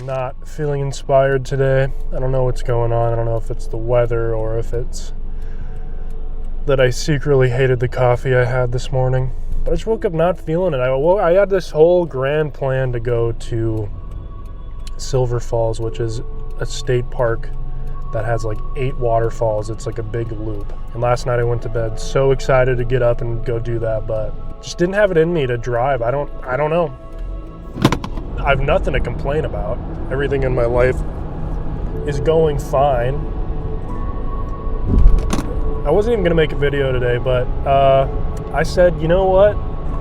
Not feeling inspired today. I don't know what's going on. I don't know if it's the weather or if it's that I secretly hated the coffee I had this morning. But I just woke up not feeling it. I had this whole grand plan to go to Silver Falls, which is a state park that has like 8 waterfalls. It's like a big loop. And last night I went to bed so excited to get up and go do that, but just didn't have it in me to drive. I don't know. I have nothing to complain about. Everything in my life is going fine. I wasn't even gonna make a video today, but I said, you know what?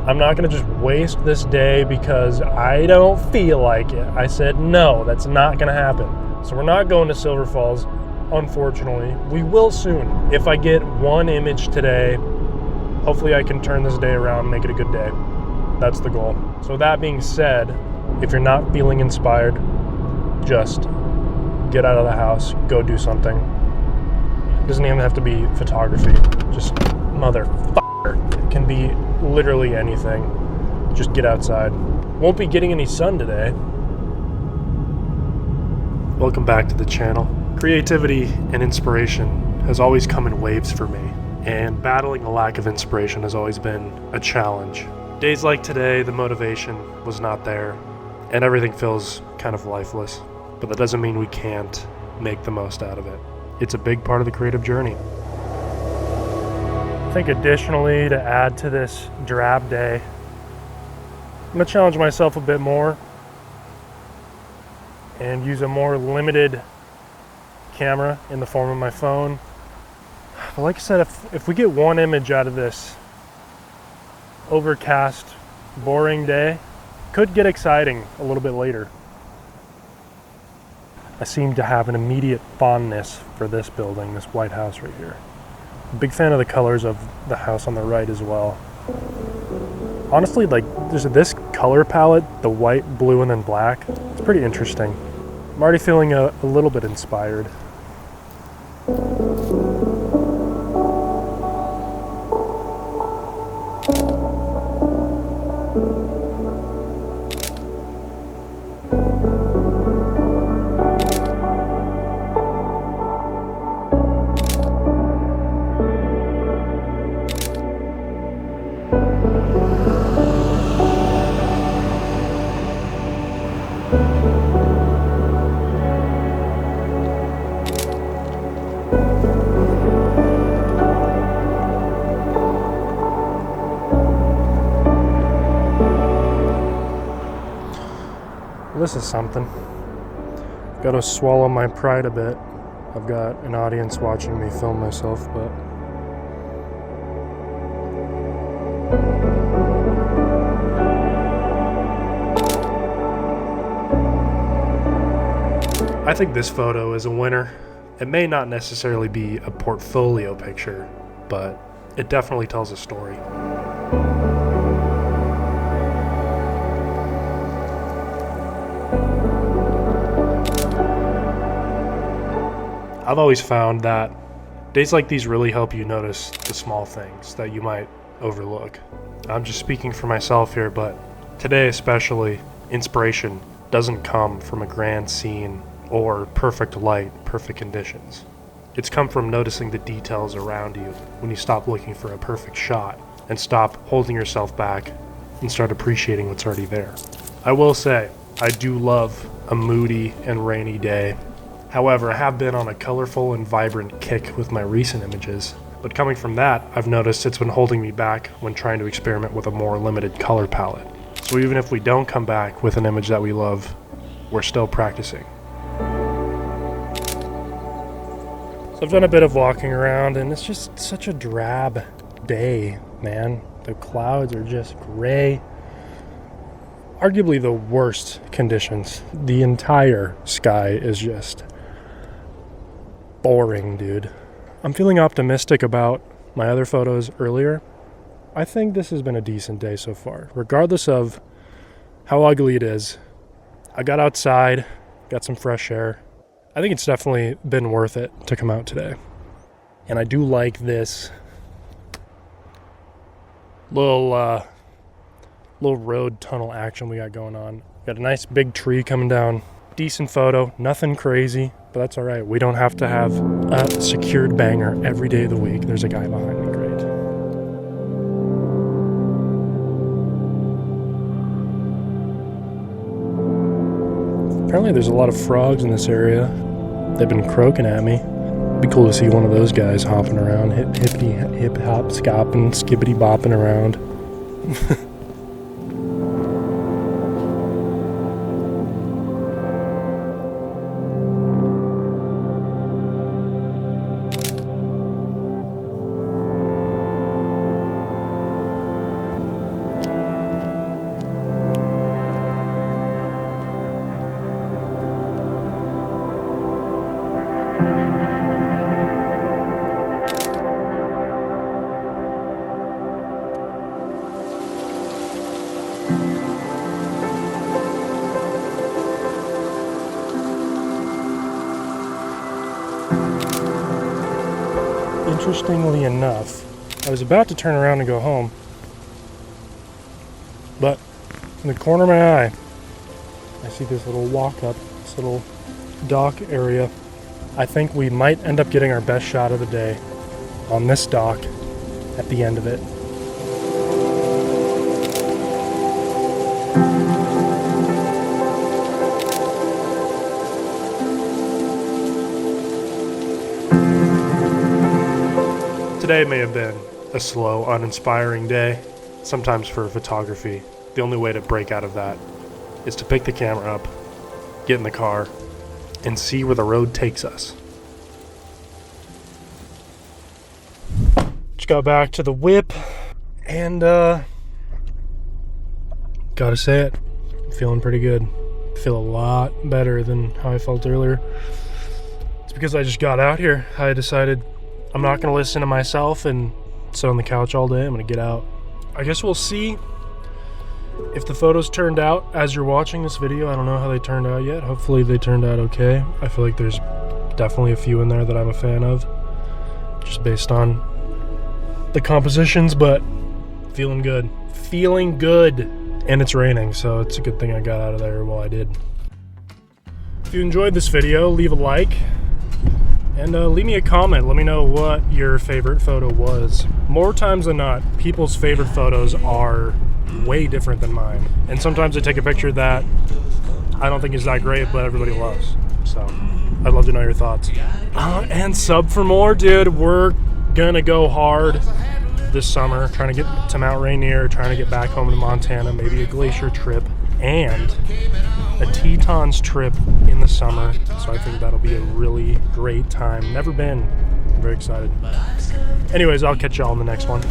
I'm not gonna just waste this day because I don't feel like it. I said, no, that's not gonna happen. So we're not going to Silver Falls, unfortunately. We will soon. If I get one image today, hopefully I can turn this day around and make it a good day. That's the goal. So that being said, if you're not feeling inspired, just get out of the house, go do something. It doesn't even have to be photography. Just motherfucker. It can be literally anything. Just get outside. Won't be getting any sun today. Welcome back to the channel. Creativity and inspiration has always come in waves for me, and battling a lack of inspiration has always been a challenge. Days like today, the motivation was not there, and everything feels kind of lifeless, but that doesn't mean we can't make the most out of it. It's a big part of the creative journey. I think additionally, to add to this drab day, I'm gonna challenge myself a bit more and use a more limited camera in the form of my phone. But like I said, if we get one image out of this overcast, boring day, could get exciting a little bit later. I seem to have an immediate fondness for this building, this White House right here. Big fan of the colors of the house on the right as well. Honestly, like, there's this color palette, the white, blue, and then black. It's pretty interesting. I'm already feeling a little bit inspired. This is something. Got to swallow my pride a bit. I've got an audience watching me film myself, but I think this photo is a winner. It may not necessarily be a portfolio picture, but it definitely tells a story. I've always found that days like these really help you notice the small things that you might overlook. I'm just speaking for myself here, but today especially, inspiration doesn't come from a grand scene or perfect light, perfect conditions. It's come from noticing the details around you when you stop looking for a perfect shot and stop holding yourself back and start appreciating what's already there. I will say, I do love a moody and rainy day. However, I have been on a colorful and vibrant kick with my recent images, but coming from that, I've noticed it's been holding me back when trying to experiment with a more limited color palette. So even if we don't come back with an image that we love, we're still practicing. So I've done a bit of walking around, and it's just such a drab day, man. The clouds are just gray. Arguably the worst conditions. The entire sky is just boring, dude. I'm feeling optimistic about my other photos earlier. I think this has been a decent day so far, regardless of how ugly it is. I got outside, got some fresh air. I think it's definitely been worth it to come out today. And I do like this little road tunnel action we got going on. Got a nice big tree coming down decent photo, nothing crazy, but that's all right. We don't have to have a secured banger every day of the week. There's a guy behind me, great. Apparently there's a lot of frogs in this area. They've been croaking at me. It'd be cool to see one of those guys hopping around, hip hop, scopping, skibbity bopping around. Interestingly enough, I was about to turn around and go home, but in the corner of my eye, I see this little walk up, this little dock area. I think we might end up getting our best shot of the day on this dock at the end of it. Today may have been a slow, uninspiring day. Sometimes for photography, the only way to break out of that is to pick the camera up, get in the car, and see where the road takes us. Just got back to the whip, and gotta say it, I'm feeling pretty good. Feel a lot better than how I felt earlier. It's because I just got out here. I decided I'm not going to listen to myself and sit on the couch all day. I'm going to get out. I guess we'll see if the photos turned out as you're watching this video. I don't know how they turned out yet. Hopefully they turned out okay. I feel like there's definitely a few in there that I'm a fan of, just based on the compositions, but feeling good. Feeling good. And it's raining, so it's a good thing I got out of there while I did. If you enjoyed this video, leave a like. And leave me a comment. Let me know what your favorite photo was. More times than not, people's favorite photos are way different than mine. And sometimes I take a picture that I don't think is that great, but everybody loves. So I'd love to know your thoughts. And sub for more, dude. We're gonna go hard this summer. Trying to get to Mount Rainier, trying to get back home to Montana, maybe a glacier trip, and a Tetons trip in the summer, so I think that'll be a really great time. Never been. I'm very excited. Anyways, I'll catch y'all in the next one.